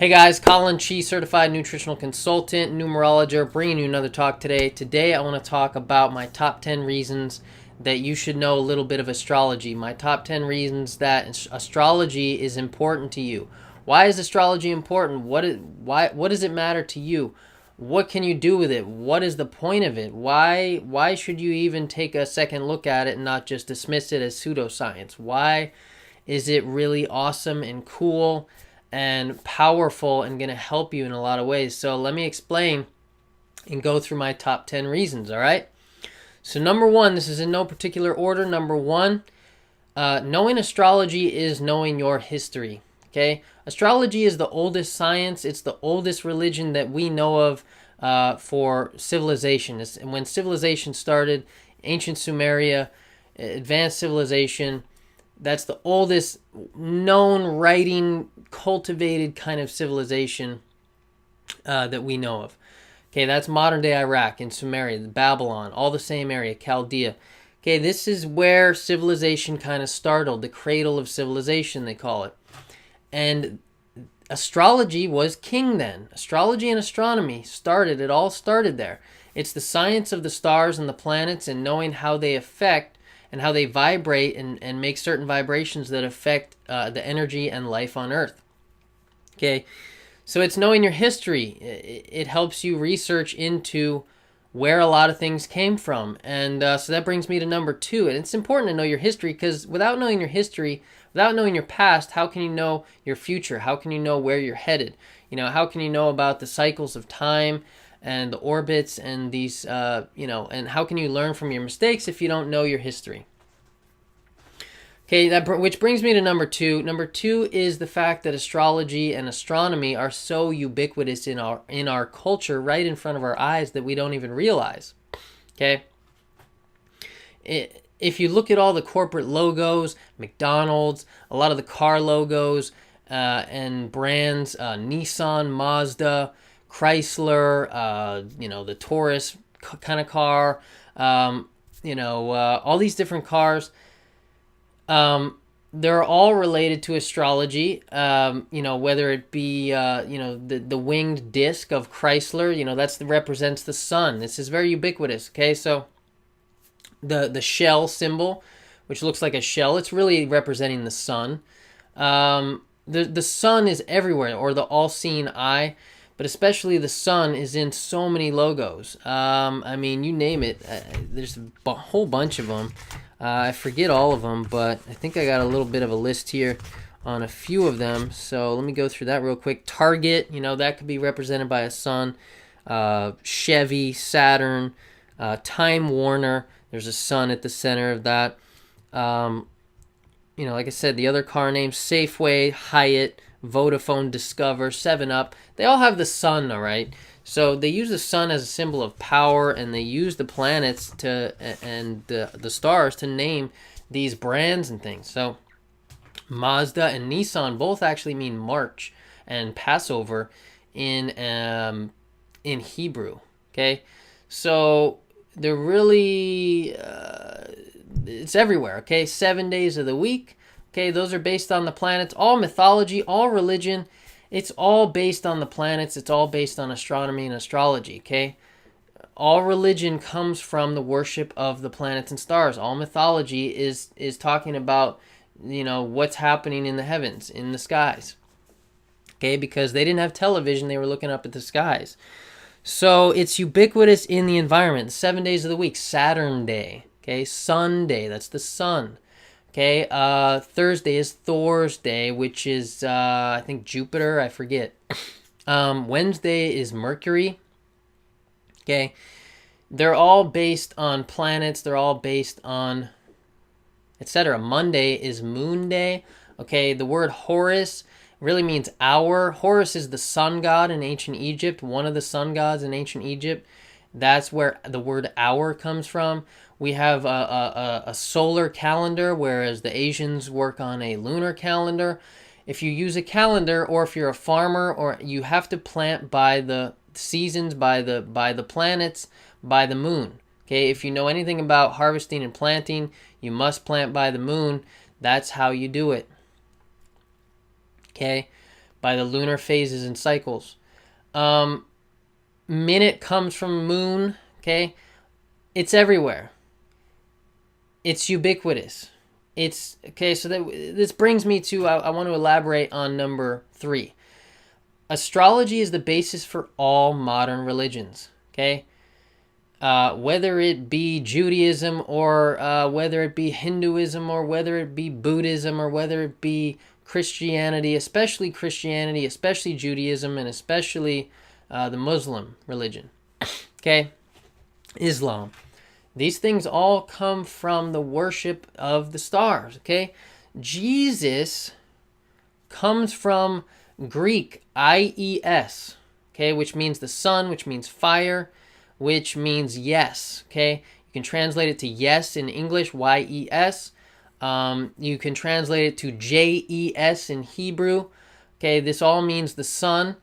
Hey guys, Collin Chi, Certified Nutritional Consultant, Numerologer, bringing you another talk today. Today I want to talk about my top 10 reasons that you should know a little bit of astrology. My top 10 reasons that astrology is important to you. Why is astrology important? What does it matter to you? What can you do with it? What is the point of it? Why should you even take a second look at it and not just dismiss it as pseudoscience? Why is it really awesome and cool and powerful and going to help you in a lot of ways? So let me explain and go through my top 10 reasons, all right? So number one, this is in no particular order. Number one, knowing astrology is knowing your history, okay? Astrology is the oldest science. It's the oldest religion that we know of for civilization. It's when civilization started, ancient Sumeria, advanced civilization. That's the oldest known writing, cultivated kind of civilization that we know of. Okay, that's modern-day Iraq and Sumeria, Babylon, all the same area, Chaldea. Okay, this is where civilization kind of started, the cradle of civilization, they call it. And astrology was king then. Astrology and astronomy it all started there. It's the science of the stars and the planets and knowing how they affect and how they vibrate and make certain vibrations that affect the energy and life on Earth. Okay, so it's knowing your history. It helps you research into where a lot of things came from. And so that brings me to number two. And it's important to know your history because without knowing your history, without knowing your past, how can you know your future? How can you know where you're headed? You know, how can you know about the cycles of time and the orbits and these, and how can you learn from your mistakes if you don't know your history? Okay, which brings me to number two. Number two is the fact that astrology and astronomy are so ubiquitous in our culture, right in front of our eyes, that we don't even realize. Okay, if you look at all the corporate logos, McDonald's, a lot of the car logos and brands, Nissan, Mazda, Chrysler, the Taurus kind of car, all these different cars. They're all related to astrology, whether it be, the winged disc of Chrysler, represents the sun. This is very ubiquitous, okay? So the shell symbol, which looks like a shell, it's really representing the sun. The sun is everywhere, or the all-seeing eye, but especially the sun is in so many logos. You name it. There's a whole bunch of them. I forget all of them, but I think I got a little bit of a list here on a few of them. So let me go through that real quick. Target, that could be represented by a sun. Chevy, Saturn, Time Warner. There's a sun at the center of that. Like I said, the other car names, Safeway, Hyatt, Vodafone, Discover, 7-Up. They all have the sun, all right? So they use the sun as a symbol of power, and they use the planets and the stars to name these brands and things. So Mazda and Nissan both actually mean March and Passover in Hebrew. Okay, so they're really it's everywhere. Okay, 7 days of the week. Okay, those are based on the planets. All mythology, all religion. It's all based on the planets. It's all based on astronomy and astrology, okay? All religion comes from the worship of the planets and stars. All mythology is talking about, what's happening in the heavens, in the skies, okay? Because they didn't have television. They were looking up at the skies. So it's ubiquitous in the environment. 7 days of the week, Saturn Day, okay? Sunday, that's the sun. Okay, Thursday is Thor's Day, which is, I think, Jupiter. I forget. Wednesday is Mercury. Okay, they're all based on planets. They're all based on, etc. Monday is Moon Day. Okay, the word Horus really means hour. Horus is the sun god in ancient Egypt, one of the sun gods in ancient Egypt. That's where the word hour comes from. We have a solar calendar, whereas the Asians work on a lunar calendar. If you use a calendar, or if you're a farmer, or you have to plant by the seasons, by the planets, by the moon. Okay, if you know anything about harvesting and planting, you must plant by the moon. That's how you do it. Okay, by the lunar phases and cycles. Minute comes from moon, okay? It's everywhere. It's ubiquitous. It's, okay, so this brings me to, I want to elaborate on number 3. Astrology is the basis for all modern religions, okay? Whether it be Judaism or whether it be Hinduism or whether it be Buddhism or whether it be Christianity, especially Judaism, and especially the Muslim religion, okay? Islam. These things all come from the worship of the stars, okay? Jesus comes from Greek, IES, okay, which means the sun, which means fire, which means yes, okay? You can translate it to yes in English, YES. You can translate it to JES in Hebrew, okay? This all means the sun,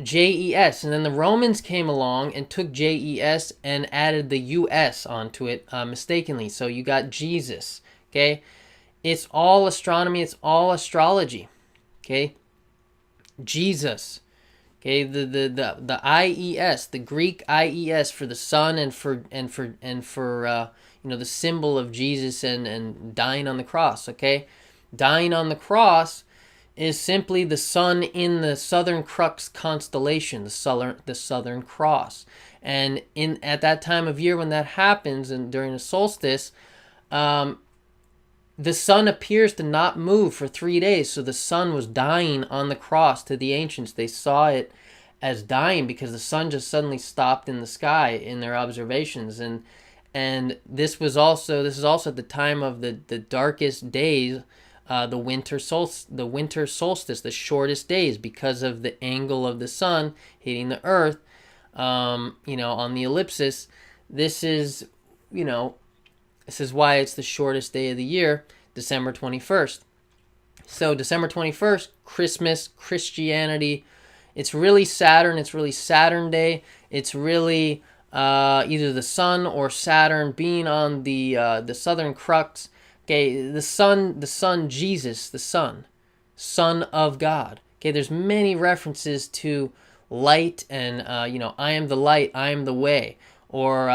JES. And then the Romans came along and took JES and added the US onto it mistakenly. So you got Jesus, okay? It's all astronomy, it's all astrology, okay? Jesus, okay, the IES, the Greek IES for the sun and for the symbol of Jesus and dying on the cross, okay? Dying on the cross is simply the sun in the Southern Crux constellation, the Southern Cross. And at that time of year when that happens, and during the solstice, the sun appears to not move for 3 days. So the sun was dying on the cross. To the ancients, they saw it as dying because the sun just suddenly stopped in the sky in their observations. And this is also at the time of the darkest days, the winter solstice, the shortest days, because of the angle of the sun hitting the earth, on the ellipsis. This is why it's the shortest day of the year, December 21st. So December 21st, Christmas, Christianity. It's really Saturn. It's really Saturn Day. It's really either the sun or Saturn being on the Southern Crux. Okay, the sun, Jesus, the Son of God. Okay, there's many references to light and, I am the light, I am the way. Or,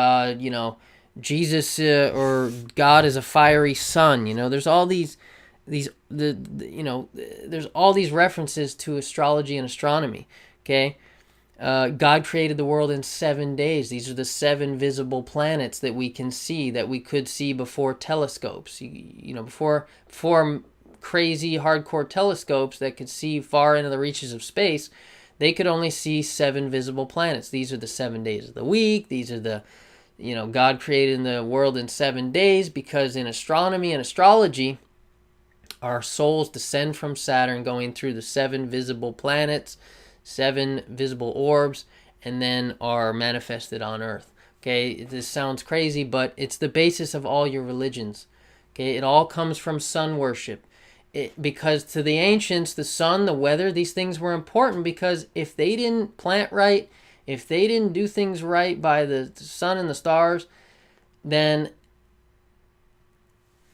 Jesus or God is a fiery sun. There's all there's all these references to astrology and astronomy. Okay, God created the world in 7 days. These are the 7 visible planets that we can see, that we could see before telescopes. Before crazy hardcore telescopes that could see far into the reaches of space, they could only see 7 visible planets. These are the 7 days of the week. These are God created the world in 7 days, because in astronomy and astrology, our souls descend from Saturn going through the 7 visible planets, 7 visible orbs, and then are manifested on Earth. Okay, this sounds crazy, but it's the basis of all your religions. Okay, it all comes from sun worship. Because to the ancients, the sun, the weather, these things were important, because if they didn't plant right, if they didn't do things right by the sun and the stars, then,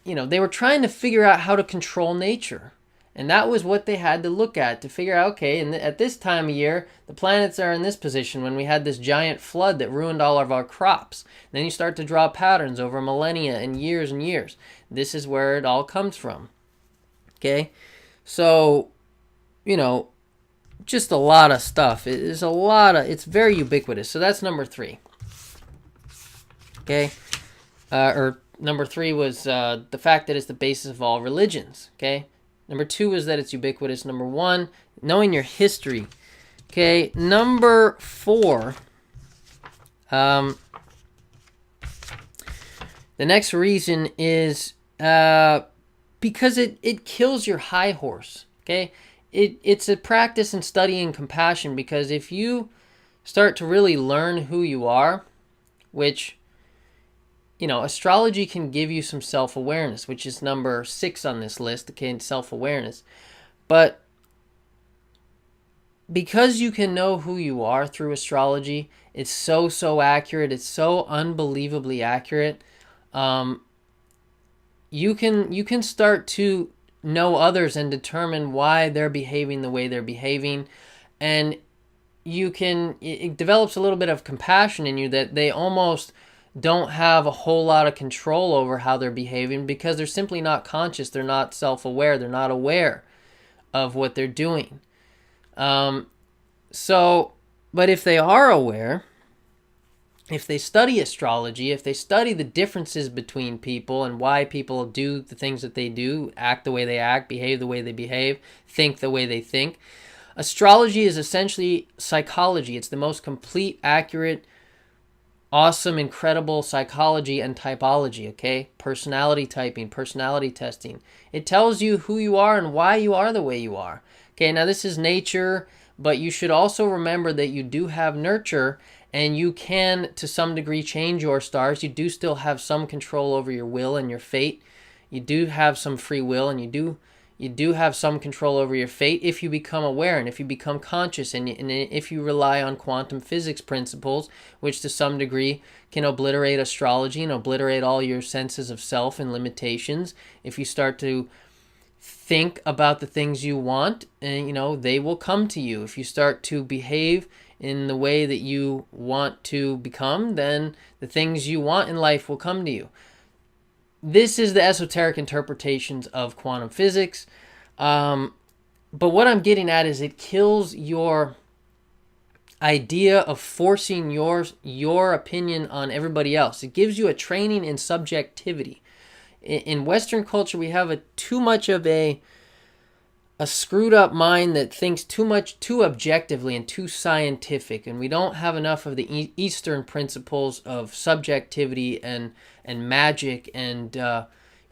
they were trying to figure out how to control nature. And that was what they had to look at to figure out, okay, and at this time of year, the planets are in this position when we had this giant flood that ruined all of our crops. Then you start to draw patterns over millennia and years and years. This is where it all comes from. Okay? So, just a lot of stuff. It's very ubiquitous. So that's number 3. Okay? Or number 3 was the fact that it's the basis of all religions. Okay? Number 2 is that it's ubiquitous. Number 1, knowing your history. Okay? Number 4, the next reason is because it kills your high horse. Okay? It's a practice in studying compassion, because if you start to really learn who you are, which, astrology can give you some self-awareness, which is number 6 on this list, okay, self-awareness. But because you can know who you are through astrology, it's so accurate, it's so unbelievably accurate. You can start to know others and determine why they're behaving the way they're behaving. And it develops a little bit of compassion in you that they almost don't have a whole lot of control over how they're behaving because they're simply not conscious. They're not self-aware. They're not aware of what they're doing. But if they are aware, if they study astrology, if they study the differences between people and why people do the things that they do, act the way they act, behave the way they behave, think the way they think, astrology is essentially psychology. It's the most complete, accurate, awesome, incredible psychology and typology, okay? Personality typing, personality testing. It tells you who you are and why you are the way you are. Okay, now this is nature, but you should also remember that you do have nurture, and you can, to some degree, change your stars. You do still have some control over your will and your fate. You do have some free will, and you do have some control over your fate if you become aware and if you become conscious and if you rely on quantum physics principles, which to some degree can obliterate astrology and obliterate all your senses of self and limitations. If you start to think about the things you want, and they will come to you. If you start to behave in the way that you want to become, then the things you want in life will come to you. This is the esoteric interpretations of quantum physics. But what I'm getting at is it kills your idea of forcing your opinion on everybody else. It gives you a training in subjectivity. In Western culture, we have too much of a screwed up mind that thinks too objectively and too scientific, and we don't have enough of the Eastern principles of subjectivity and magic, and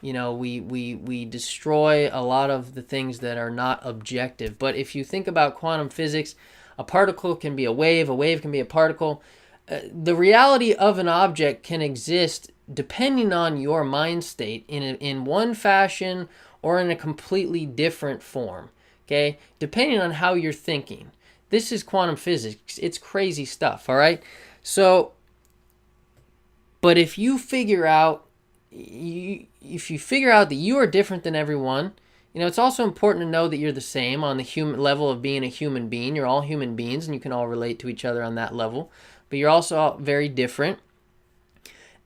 we destroy a lot of the things that are not objective. But if you think about quantum physics, a particle can be a wave can be a particle. The reality of an object can exist depending on your mind state in one fashion or in a completely different form, okay? Depending on how you're thinking. This is quantum physics. It's crazy stuff, all right? So, but if you figure out that you are different than everyone, it's also important to know that you're the same on the human level of being a human being. You're all human beings, and you can all relate to each other on that level. But you're also all very different.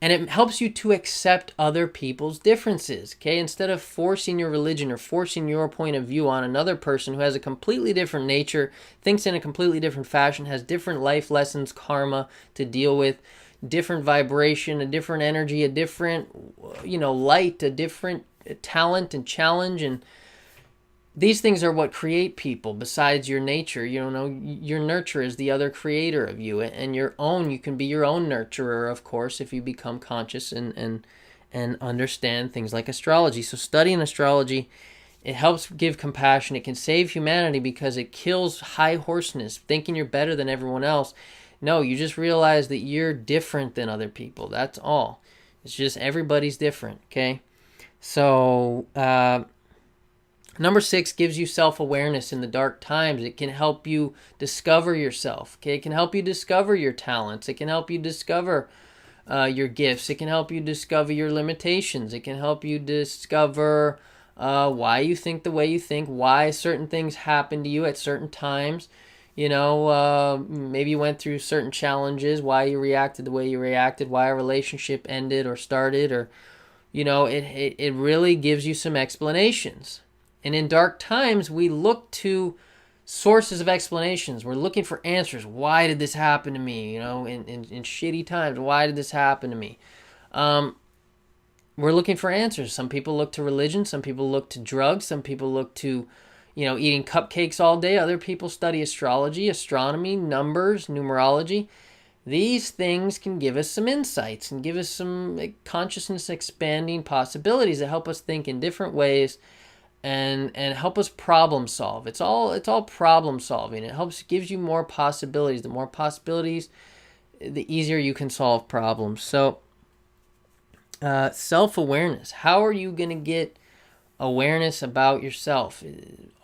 And it helps you to accept other people's differences, okay? Instead of forcing your religion or forcing your point of view on another person who has a completely different nature, thinks in a completely different fashion, has different life lessons, karma to deal with, different vibration, a different energy, a different, light, a different talent and challenge. And these things are what create people besides your nature. Your nurture is the other creator of you, and you can be your own nurturer, of course, if you become conscious and understand things like astrology. So studying astrology, it helps give compassion. It can save humanity because it kills high horseness, thinking you're better than everyone else. No, you just realize that you're different than other people. That's all. It's just everybody's different, okay? So, number 6 gives you self-awareness in the dark times. It can help you discover yourself. Okay, it can help you discover your talents. It can help you discover your gifts. It can help you discover your limitations. It can help you discover why you think the way you think, why certain things happen to you at certain times. Maybe you went through certain challenges, why you reacted the way you reacted, why a relationship ended or started, or it really gives you some explanations. And in dark times, we look to sources of explanations. We're looking for answers. Why did this happen to me? In shitty times, why did this happen to me? We're looking for answers. Some people look to religion. Some people look to drugs. Some people look to, eating cupcakes all day. Other people study astrology, astronomy, numbers, numerology. These things can give us some insights and give us some consciousness expanding possibilities that help us think in different ways and help us problem solve. It's all problem solving. It gives you more possibilities. The more possibilities, the easier you can solve problems. So self-awareness. How are you going to get awareness about yourself.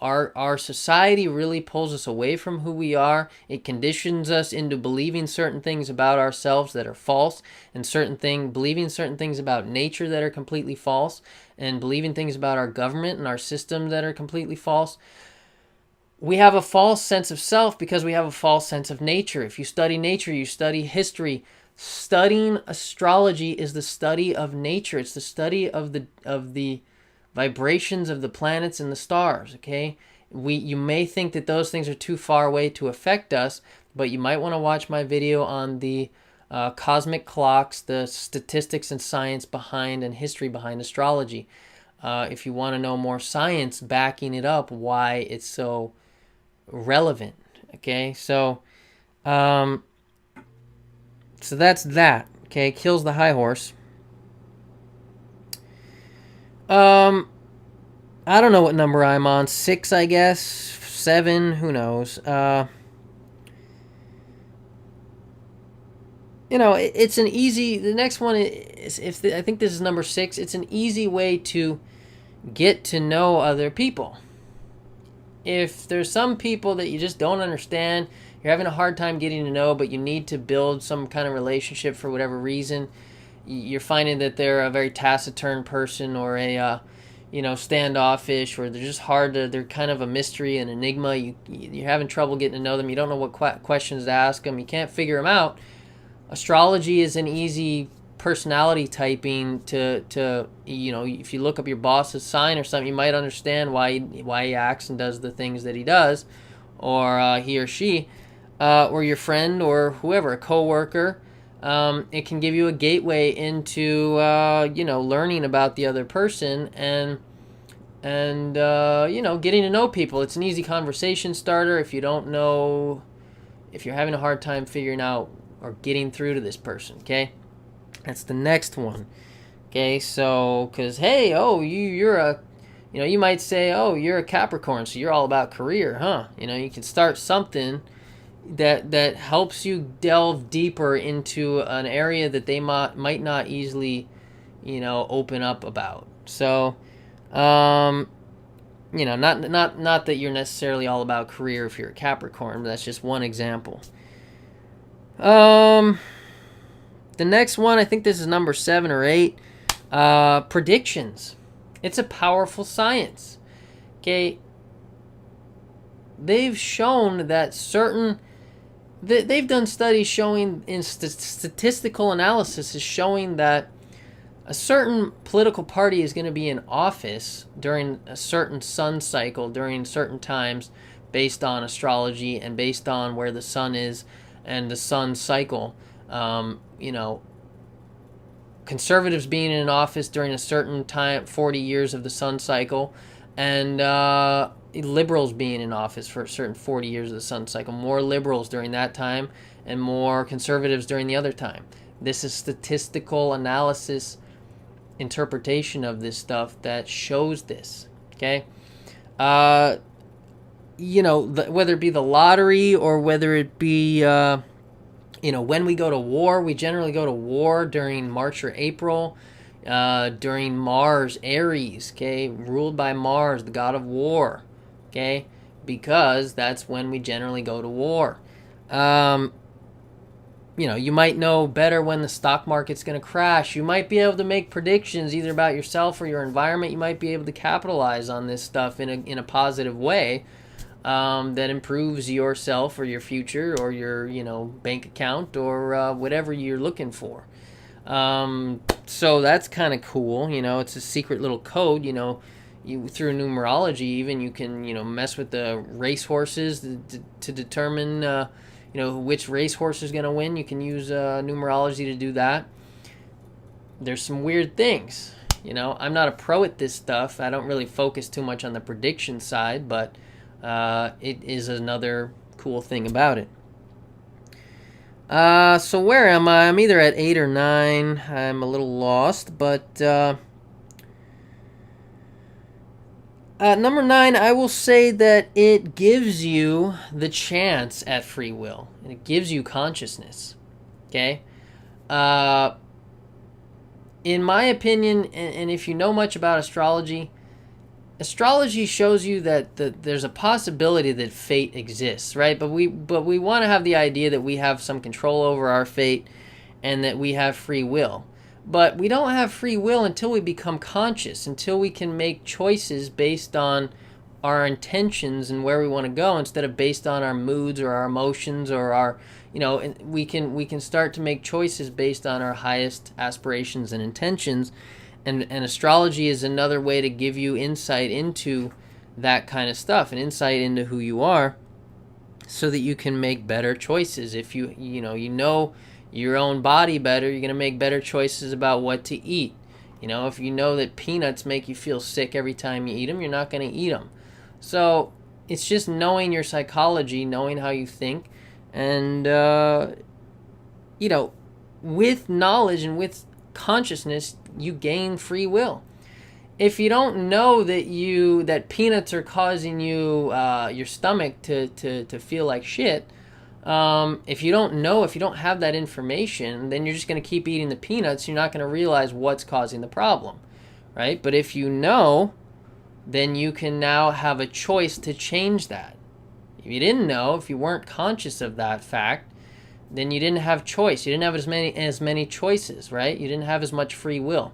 Our society really pulls us away from who we are. It conditions us into believing certain things about ourselves that are false, and believing certain things about nature that are completely false, and believing things about our government and our system that are completely false. We have a false sense of self because we have a false sense of nature. If you study nature, you study history. Studying astrology is the study of nature. It's the study of the vibrations of the planets and the stars. Okay, you may think that those things are too far away to affect us, but you might want to watch my video on the cosmic clocks, the statistics and science behind and history behind astrology. If you want to know more science backing it up, why it's so relevant. Okay, so that's that. Okay, kills the high horse. I don't know what number I'm on. 6, I guess. 7, who knows. It's an easy. The next one is I think this is number 6. It's an easy way to get to know other people. If there's some people that you just don't understand, you're having a hard time getting to know, but you need to build some kind of relationship for whatever reason, you're finding that they're a very taciturn person, or a standoffish, or they're just they're kind of a mystery, an enigma. You're having trouble getting to know them. You don't know what questions to ask them. You can't figure them out. Astrology is an easy personality typing to if you look up your boss's sign or something, you might understand why he acts and does the things that he does, or he or she, or your friend or whoever, a coworker. It can give you a gateway into learning about the other person and getting to know people. It's an easy conversation starter if you're having a hard time figuring out or getting through to this person. Okay, that's the next one. Okay, so because hey, you might say, oh, you're a Capricorn, so you're all about career, huh? You can start something that helps you delve deeper into an area that they might not easily, open up about. So, not that you're necessarily all about career if you're a Capricorn, but that's just one example. The next one, I think this is number 7 or 8. Predictions. It's a powerful science. Okay. They've shown that they've done studies showing, in statistical analysis is showing that a certain political party is going to be in office during a certain sun cycle, during certain times, based on astrology and based on where the sun is and the sun cycle. Conservatives being in office during a certain time, 40 years of the sun cycle, and liberals being in office for a certain 40 years of the sun cycle. More liberals during that time and more conservatives during the other time. This is statistical analysis interpretation of this stuff that shows this. Okay, whether it be the lottery or whether it be when we go to war, we generally go to war during March or April, during Mars, Aries, okay, ruled by Mars, the god of war, okay, because that's when we generally go to war. You might know better when the stock market's going to crash. You might be able to make predictions either about yourself or your environment. You might be able to capitalize on this stuff in a positive way. That improves yourself or your future or your bank account or whatever you're looking for. So that's kind of cool. It's a secret little code. Through numerology, even you can mess with the race horses to determine which race horse is going to win. You can use numerology to do that. There's some weird things. I'm not a pro at this stuff. I don't really focus too much on the prediction side, but it is another cool thing about it. So where am I? I'm either at 8 or 9. I'm a little lost, but number 9, I will say that it gives you the chance at free will, and it gives you consciousness. Okay? In my opinion, and if you know much about astrology, astrology shows you that there's a possibility that fate exists, right? But we want to have the idea that we have some control over our fate and that we have free will. But we don't have free will until we become conscious, until we can make choices based on our intentions and where we want to go instead of based on our moods or our emotions or our, we can start to make choices based on our highest aspirations and intentions. And astrology is another way to give you insight into that kind of stuff, and insight into who you are, so that you can make better choices. If you know your own body better, you're going to make better choices about what to eat. If you know that peanuts make you feel sick every time you eat them, you're not going to eat them. So it's just knowing your psychology, knowing how you think, and with knowledge and with consciousness, you gain free will. If you don't know that peanuts are causing you your stomach to feel like shit, if you don't have that information, then you're just going to keep eating the peanuts. You're not going to realize what's causing the problem, right? But if you know, then you can now have a choice to change that. If you didn't know, if you weren't conscious of that fact, then you didn't have choice. You didn't have as many choices, right? You didn't have as much free will.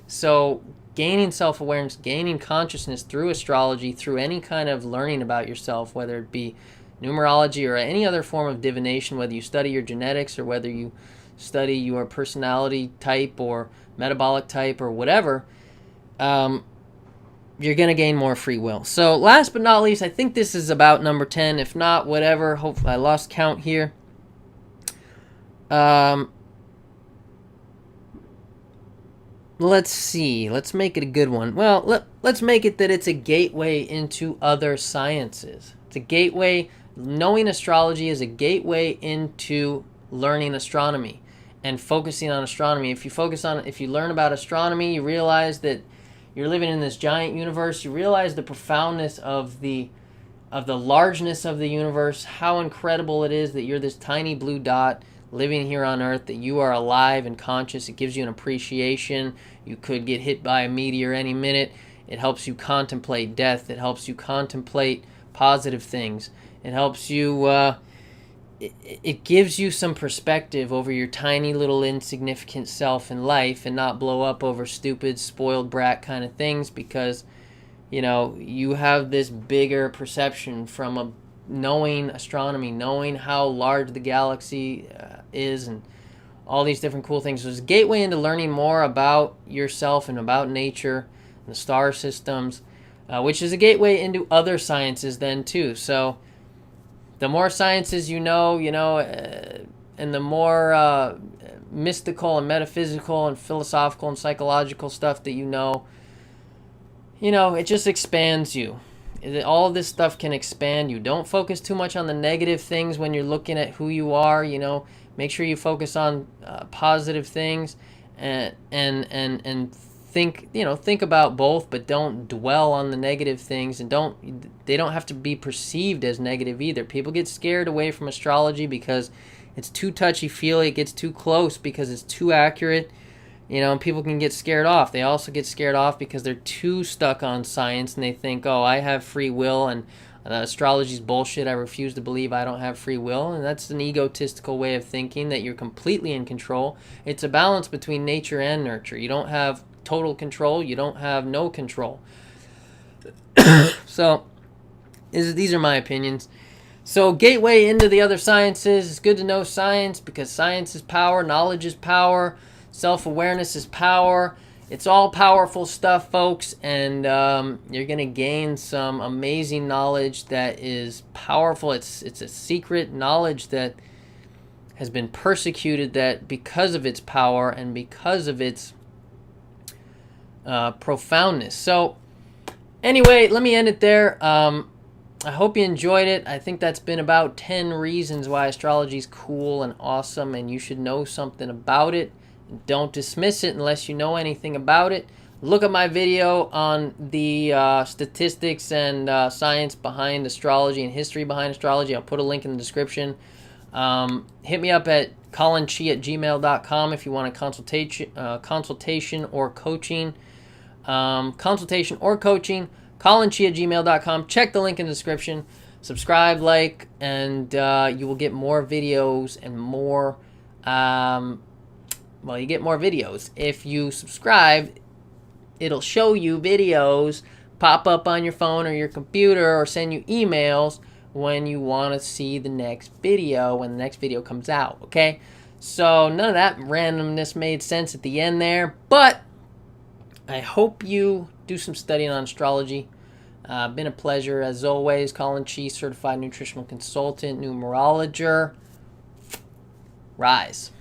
So gaining self-awareness, gaining consciousness through astrology, through any kind of learning about yourself, whether it be numerology or any other form of divination, whether you study your genetics or whether you study your personality type or metabolic type or whatever, you're going to gain more free will. So last but not least, I think this is about number 10. If not, whatever. Hopefully I lost count here. Let's see. Let's make it a good one. Well, let's make it that it's a gateway into other sciences. It's a gateway. Knowing astrology is a gateway into learning astronomy and focusing on astronomy. If you learn about astronomy, you realize that you're living in this giant universe. You realize the profoundness of the largeness of the universe, how incredible it is that you're this tiny blue dot living here on Earth, that you are alive and conscious. It gives you an appreciation. You could get hit by a meteor any minute. It helps you contemplate death. It helps you contemplate positive things. It helps you, it gives you some perspective over your tiny little insignificant self in life and not blow up over stupid, spoiled brat kind of things, because, you have this bigger perception from knowing astronomy, knowing how large the galaxy is, and all these different cool things. So it's a gateway into learning more about yourself and about nature and the star systems, which is a gateway into other sciences then too. So the more sciences and the more mystical and metaphysical and philosophical and psychological stuff that it just expands you. All of this stuff can expand you. Don't focus too much on the negative things when you're looking at who you are. Make sure you focus on positive things and think about both, but don't dwell on the negative things, and they don't have to be perceived as negative either. People get scared away from astrology because it's too touchy-feely. It gets too close because it's too accurate. And people can get scared off. They also get scared off because they're too stuck on science and they think, oh, I have free will and astrology's bullshit. I refuse to believe I don't have free will. And that's an egotistical way of thinking, that you're completely in control. It's a balance between nature and nurture. You don't have total control. You don't have no control. So these are my opinions. So gateway into the other sciences. It's good to know science because science is power. Knowledge is power. Self-awareness is power. It's all powerful stuff, folks, and you're going to gain some amazing knowledge that is powerful. It's a secret knowledge that has been persecuted, that because of its power and because of its profoundness. So anyway, let me end it there. I hope you enjoyed it. I think that's been about 10 reasons why astrology is cool and awesome, and you should know something about it. Don't dismiss it unless you know anything about it. Look at my video on the statistics and science behind astrology and history behind astrology. I'll put a link in the description. Hit me up at collinchi@gmail.com if you want a consultation or coaching. collinchi@gmail.com. Check the link in the description. Subscribe, like, and you will get more videos and more. Well, you get more videos. If you subscribe, it'll show you videos pop up on your phone or your computer or send you emails when you want to see the next video, when the next video comes out, okay? So none of that randomness made sense at the end there, but I hope you do some studying on astrology. Been a pleasure as always. Collin Chi, Certified Nutritional Consultant, Numerologer. Rise.